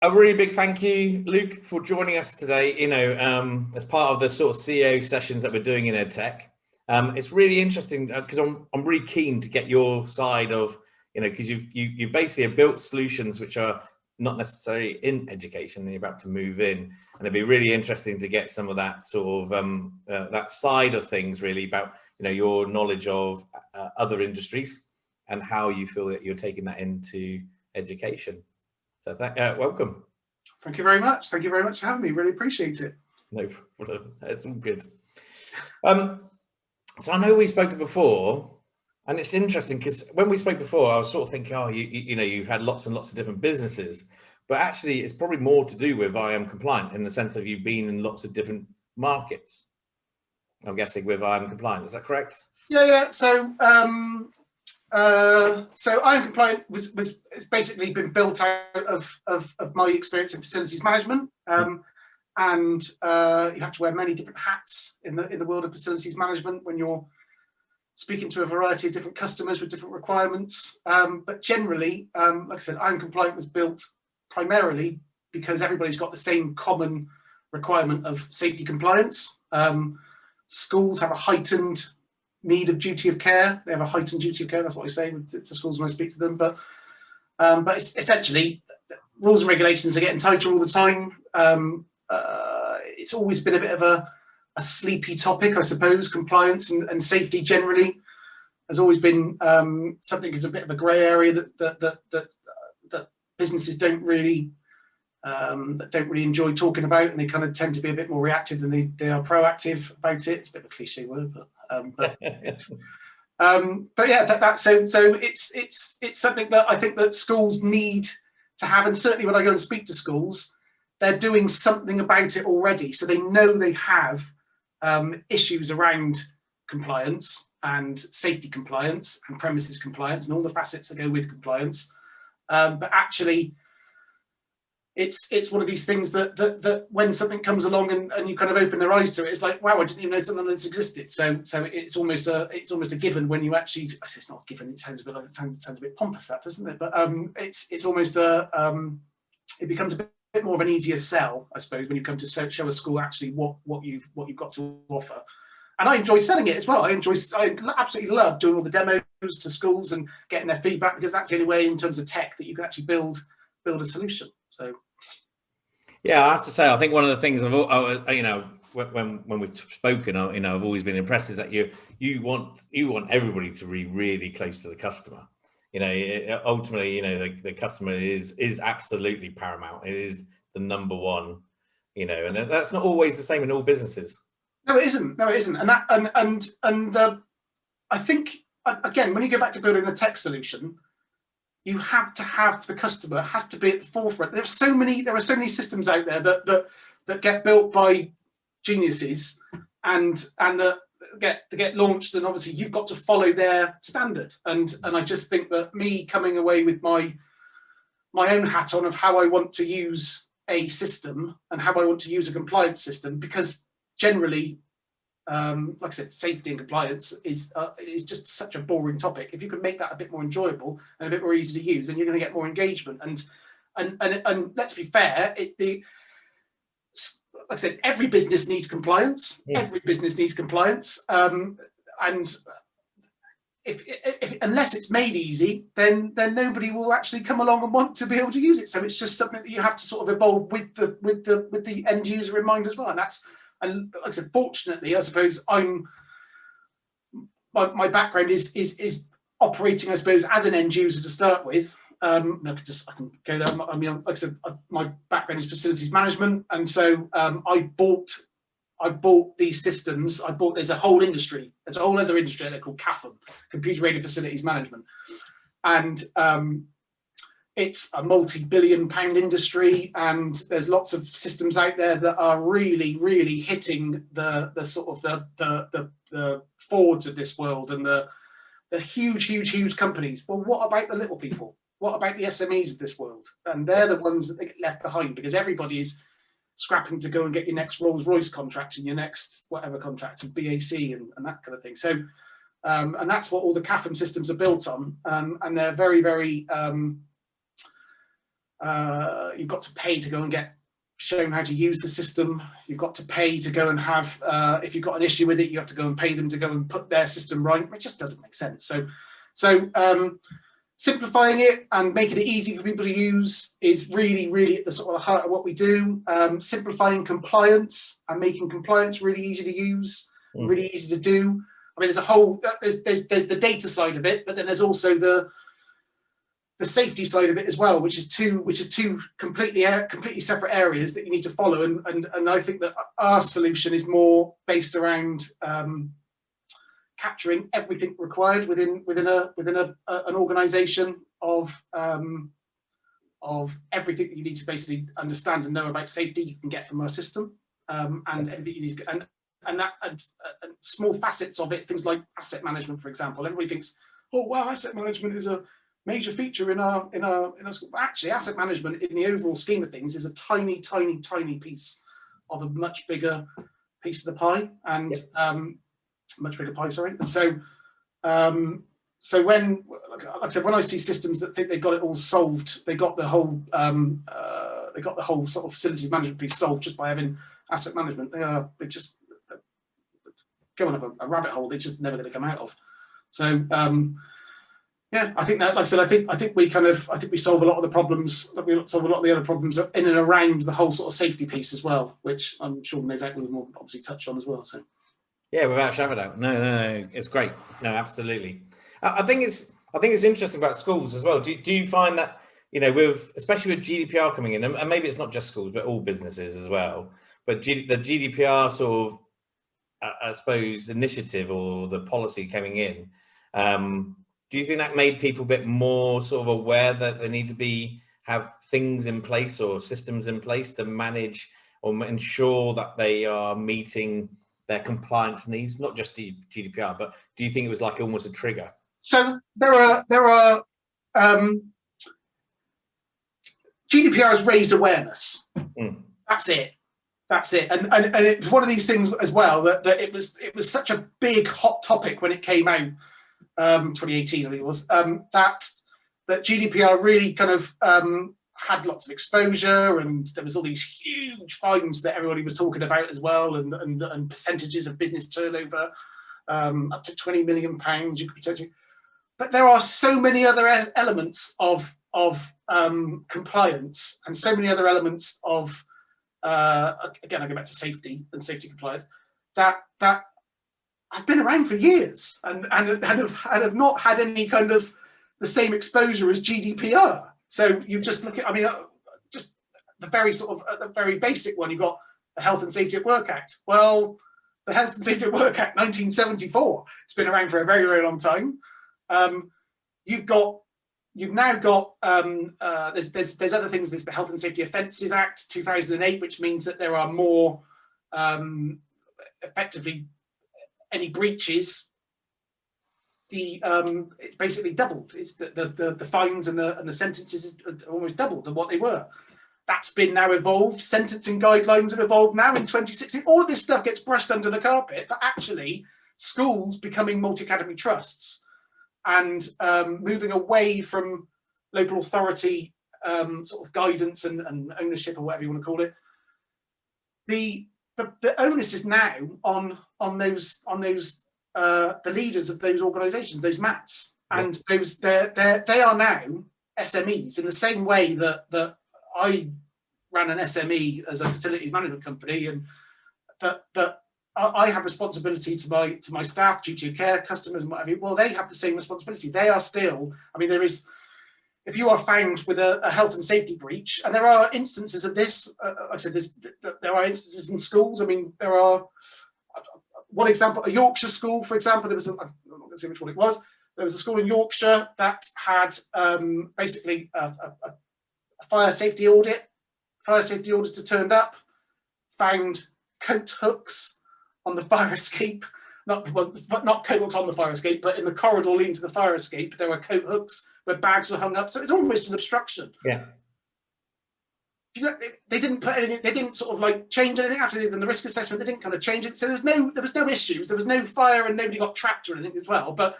A really big thank you, Luke, for joining us today. As part of the sort of CEO sessions that we're doing in EdTech. It's really interesting because I'm really keen to get your side of, because you basically have built solutions which are not necessarily in education, and you're about to move in, and it'd be really interesting to get some of that sort of that side of things, really about your knowledge of other industries and how you feel that you're taking that into education. So welcome. Thank you very much. Thank you very much for having me. Really appreciate it. No problem. It's all good. So I know we spoke before, and it's interesting because when we spoke before, I was sort of thinking, oh, you've had lots and lots of different businesses, but actually it's probably more to do with iAM compliant in the sense of you've been in lots of different markets. I'm guessing with iAM compliant. Is that correct? Yeah. So iAM compliant was basically been built out of my experience in facilities management, and you have to wear many different hats in the world of facilities management when you're speaking to a variety of different customers with different requirements. But generally, like I said, iAM compliant was built primarily because everybody's got the same common requirement of safety compliance. Schools have a heightened need of duty of care. They have a heightened duty of care. That's what I say to schools when I speak to them. But it's essentially rules and regulations are getting tighter all the time. It's always been a bit of a sleepy topic, I suppose. Compliance and safety generally has always been something that's a bit of a grey area that businesses don't really enjoy talking about, and they kind of tend to be a bit more reactive than they are proactive about it. It's a bit of a cliche word, but yeah, so it's something that I think that schools need to have, and certainly when I go and speak to schools, they're doing something about it already. So they know they have issues around compliance and safety compliance and premises compliance and all the facets that go with compliance. But actually, it's one of these things that when something comes along and you kind of open their eyes to it, it's like, wow, I didn't even know something like this existed. So it's almost a given when you actually. It's not a given. It sounds a bit like it sounds a bit pompous, that, doesn't it? But it's almost it becomes a bit more of an easier sell, I suppose, when you come to show a school actually what you've got to offer. And I enjoy selling it as well. I absolutely love doing all the demos to schools and getting their feedback, because that's the only way in terms of tech that you can actually build a solution. So yeah, I have to say, I think one of the things when we've spoken, I've always been impressed is that you want everybody to be really close to the customer. Ultimately, the customer is absolutely paramount. It is the number one, and that's not always the same in all businesses. No, it isn't. And I think, again, when you go back to building a tech solution, you have to have the customer has to be at the forefront. There are so many systems out there that get built by geniuses and that get launched, and obviously you've got to follow their standard. And I just think that me coming away with my own hat on of how I want to use a system and how I want to use a compliance system, because generally, like I said, safety and compliance is just such a boring topic. If you can make that a bit more enjoyable and a bit more easy to use, then you're going to get more engagement. And let's be fair, like I said, every business needs compliance. Yeah. Every business needs compliance, and if unless it's made easy, then nobody will actually come along and want to be able to use it. So it's just something that you have to sort of evolve with the end user in mind as well. And like I said, fortunately, I suppose my background is operating, I suppose, as an end user to start with. I can go there. I mean, like I said, my background is facilities management, and so I've bought these systems. There's a whole industry. There's a whole other industry there called CAFM, Computer Aided Facilities Management, and it's a multi-billion-pound industry, and there's lots of systems out there that are really, really hitting the sort of the Fords of this world and the huge companies. Well, what about the little people? What about the SMEs of this world? And they're the ones that get left behind, because everybody is scrapping to go and get your next Rolls-Royce contract and your next whatever contract and BAC and that kind of thing. So, and that's what all the CAFM systems are built on, and they're very, very You've got to pay to go and get shown how to use the system. You've got to pay to go and have, if you've got an issue with it, you have to go and pay them to go and put their system right. It just doesn't make sense. So simplifying it and making it easy for people to use is really, really at the sort of heart of what we do. Simplifying compliance and making compliance really easy to use, really easy to do. I mean, there's a whole, there's the data side of it, but then there's also the safety side of it as well, which is two completely separate areas that you need to follow. And I think that our solution is more based around capturing everything required within an organization of everything that you need to basically understand and know about safety you can get from our system, and everything you need to, and small facets of it, things like asset management, for example. Everybody thinks, oh wow, asset management is a major feature in our school. Actually, asset management in the overall scheme of things is a tiny piece of a much bigger piece of the pie, and much bigger pie, sorry. And so when, like I said, when I see systems that think they've got it all solved, they got the whole sort of facilities management piece solved just by having asset management. They just go on a rabbit hole. They're just never going to come out of. So yeah, I think that, like I said, I think we solve a lot of the problems. We solve a lot of the other problems in and around the whole sort of safety piece as well, which I'm sure no doubt we'll obviously touch on as well. So. Yeah, without a shadow of a doubt. No, it's great. No, absolutely. I think it's interesting about schools as well. Do you find that, especially with GDPR coming in, and maybe it's not just schools, but all businesses as well, but the GDPR sort of, I suppose, initiative or the policy coming in, do you think that made people a bit more sort of aware that they need to have things in place or systems in place to manage or ensure that they are meeting their compliance needs, not just GDPR, but do you think it was like almost a trigger? So there are GDPR has raised awareness. That's it. And it's one of these things as well that it was such a big hot topic when it came out, 2018 I think it was, that GDPR really kind of had lots of exposure, and there was all these huge fines that everybody was talking about as well, and percentages of business turnover, up to £20 million you could potentially. But there are so many other elements of compliance, and so many other elements of again, I go back to safety and safety compliance that I've been around for years and have not had any kind of the same exposure as GDPR. So you just look at, I mean, just the very sort of the very basic one. You've got the Health and Safety at Work Act. Well, the Health and Safety at Work Act, 1974. It's been around for a very, very long time. You've now got there's other things. There's the Health and Safety Offences Act 2008, which means that there are more effectively any breaches. It's basically doubled. It's the fines and the sentences are almost doubled than what they were. That's been now evolved. Sentencing guidelines have evolved now in 2016. All of this stuff gets brushed under the carpet, but actually schools becoming multi-academy trusts and moving away from local authority sort of guidance and ownership, or whatever you want to call it. The onus is now on those the leaders of those organisations, those MATs, and they are now SMEs in the same way that I ran an SME as a facilities management company, and that I have responsibility to my staff, duty of care, customers, and whatever. Well, they have the same responsibility. They are still, I mean, there is, if you are found with a health and safety breach, and there are instances of this, like I said, there are instances in schools. I mean, there are, one example, a Yorkshire school, for example, there was, I'm not going to say which one it was, there was a school in Yorkshire that had basically a fire safety audit. Fire safety auditor turned up, found coat hooks on the fire escape, not coat hooks on the fire escape, but in the corridor leading to the fire escape, there were coat hooks where bags were hung up. So it's almost an obstruction. Yeah. They didn't put anything, they didn't sort of like change anything after the risk assessment. They didn't kind of change it. So there was no issues. There was no fire and nobody got trapped or anything as well. But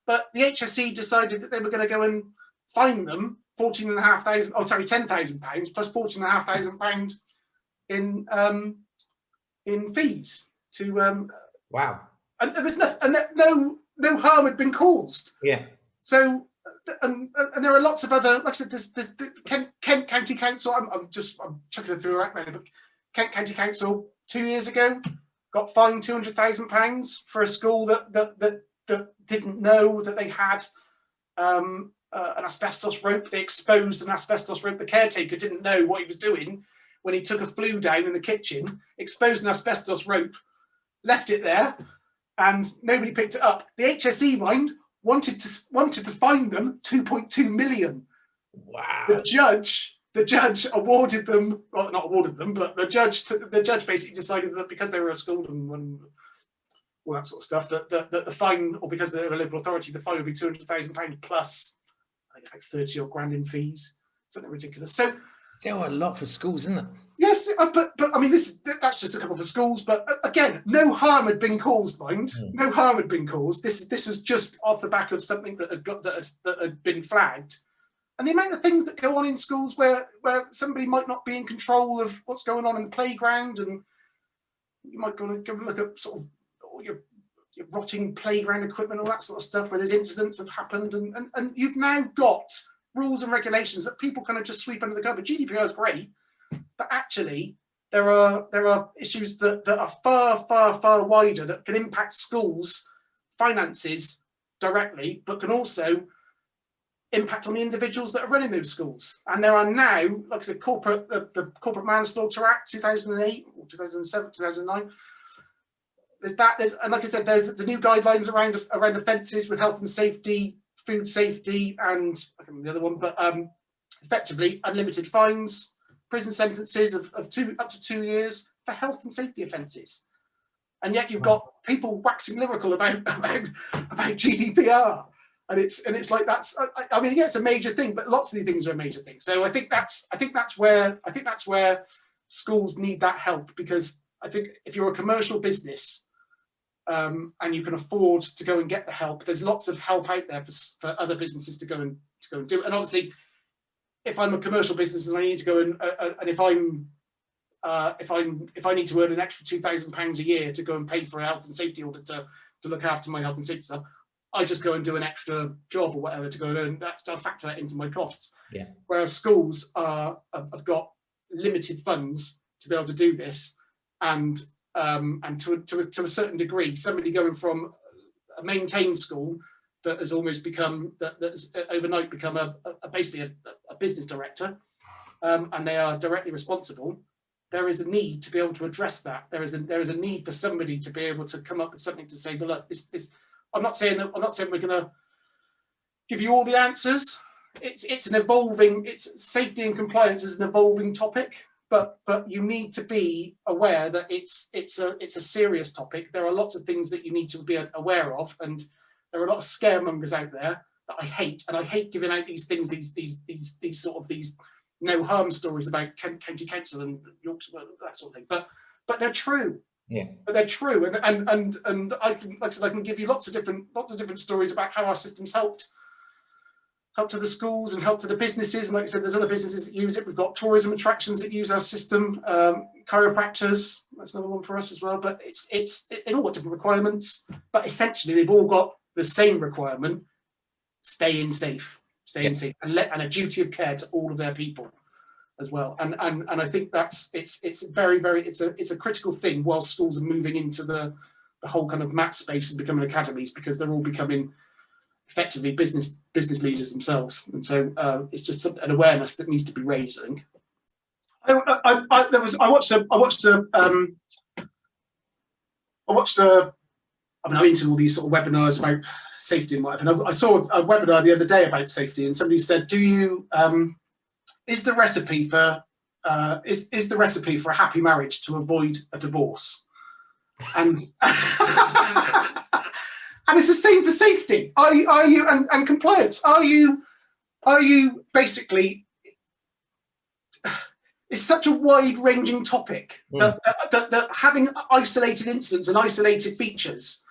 the HSE decided that they were going to go and fine them £14,500, oh sorry, £10,000 plus £14,500 in fees to wow. And there was no harm had been caused. Yeah. So and there are lots of other, like I said, there's Kent County Council. I'm chucking it through right now, but Kent County Council 2 years ago got fined £200,000 for a school that didn't know that they had an asbestos rope. They exposed an asbestos rope. The caretaker didn't know what he was doing when he took a flue down in the kitchen, exposed an asbestos rope, left it there, and nobody picked it up. The HSE wanted to fine them 2.2 million. Wow. The judge awarded them, well, not awarded them, but the judge basically decided that because they were a school and all that sort of stuff, that the fine, or because they're a local authority, the fine would be £200,000 plus like 30 odd grand in fees. Something ridiculous. So there are a lot for schools, isn't it? yes, but I mean, that's just a couple for schools. But again, no harm had been caused, mind. No harm had been caused. This was just off the back of something that had been flagged. And the amount of things that go on in schools where somebody might not be in control of what's going on in the playground, and you might go and look at sort of all your rotting playground equipment, all that sort of stuff, where there's incidents have happened, and you've now got rules and regulations that people kind of just sweep under the carpet. GDPR is great, but actually there are issues that are far wider, that can impact schools' finances directly, but can also impact on the individuals that are running those schools. And there are now, like I said, the Corporate Manslaughter Act 2008 or 2007, 2009. And like I said, there's the new guidelines around offences with health and safety, food safety, and I can't remember the other one, but effectively unlimited fines, prison sentences of up to 2 years for health and safety offences. And yet you've got people waxing lyrical about GDPR. And it's like, that's, I mean, yeah, it's a major thing, but lots of these things are a major thing. So I think that's where schools need that help, because I think if you're a commercial business and you can afford to go and get the help, there's lots of help out there for other businesses to go and do. And obviously, if I'm a commercial business and I need to go and if I need to earn an extra £2,000 a year to go and pay for a health and safety audit to look after my health and safety stuff, I just go and do an extra job or whatever to go and earn that. So I factor that into my costs. Yeah. Whereas schools have got limited funds to be able to do this, and to a certain degree, somebody going from a maintained school that has almost become that's overnight become basically a business director, and they are directly responsible. There is a need to be able to address that. There is a need for somebody to be able to come up with something to say, well, look, this. I'm not saying we're going to give you all the answers. It's an evolving. It's safety and compliance is an evolving topic, but you need to be aware that it's a serious topic. There are lots of things that you need to be aware of, and there are a lot of scaremongers out there that I hate, and I hate giving out these things, these sort of no harm stories about county council and Yorkshire, that sort of thing. But they're true. Yeah, but they're true, and I can, like I said, I can give you lots of different stories about how our systems helped to the schools and helped to the businesses. And like I said, there's other businesses that use it. We've got tourism attractions that use our system, chiropractors. That's another one for us as well. But they've all got different requirements, but essentially they've all got the same requirement: staying safe, and a duty of care to all of their people as well. And I think it's a critical thing while schools are moving into the whole kind of mat space and becoming academies, because they're all becoming effectively business leaders themselves. And so it's just an awareness that needs to be raised, I think. I'm into all these sort of webinars about safety and whatever. And I saw a webinar the other day about safety, and somebody said, is the recipe for a happy marriage to avoid a divorce? And and it's the same for safety. Are you and compliance? Are you basically? It's such a wide-ranging topic that having isolated incidents and isolated features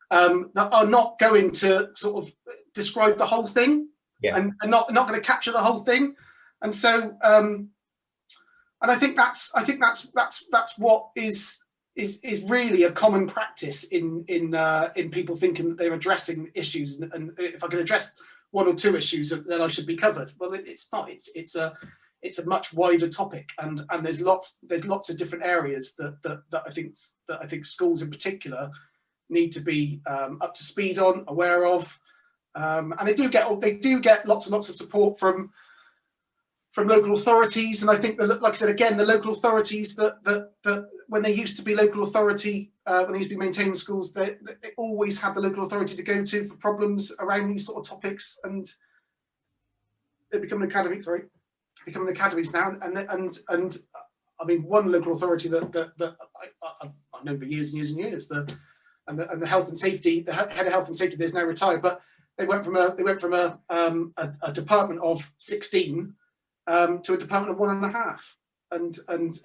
that are not going to sort of describe the whole thing. and not going to capture the whole thing. And so, and I think that's what is really a common practice in people thinking that they're addressing issues, and if I can address one or two issues, then I should be covered. Well, it's not. It's a much wider topic, and there's lots of different areas that I think schools in particular need to be up to speed on, aware of, and they do get lots and lots of support from local authorities. And I think that, like I said again, the local authorities that when they used to be local authority, when they used to be maintaining schools, they always had the local authority to go to for problems around these sort of topics, and they're becoming academies now. And I mean, one local authority that I've known for years and years and years, the health and safety, the head of health and safety, there's now retired, but they went from a department of 16 to a department of 1.5, and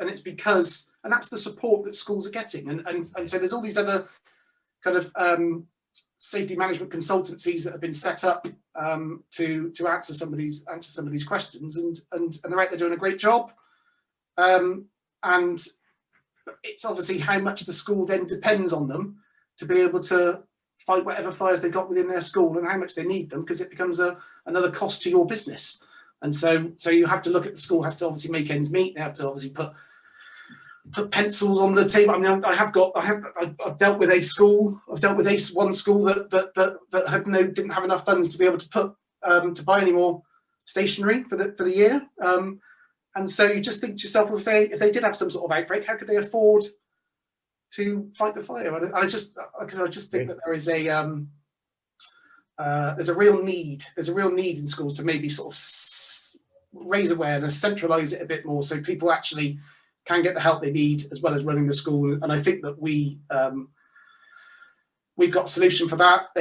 it's because, and that's the support that schools are getting, and so there's all these other kind of safety management consultancies that have been set up to answer some of these questions, and they're doing a great job, and it's obviously how much the school then depends on them to be able to fight whatever fires they've got within their school, and how much they need them, because it becomes another cost to your business. And so you have to look at, the school has to obviously make ends meet. They have to obviously put pencils on the table. I mean, I've dealt with a school. I've dealt with one school that didn't have enough funds to be able to put to buy any more stationery for the year. And so you just think to yourself, if they did have some sort of outbreak, how could they afford to fight the fire? And I just think that there is there's a real need in schools to maybe sort of raise awareness, centralize it a bit more, so people actually can get the help they need, as well as running the school. And I think that we've got a solution for that.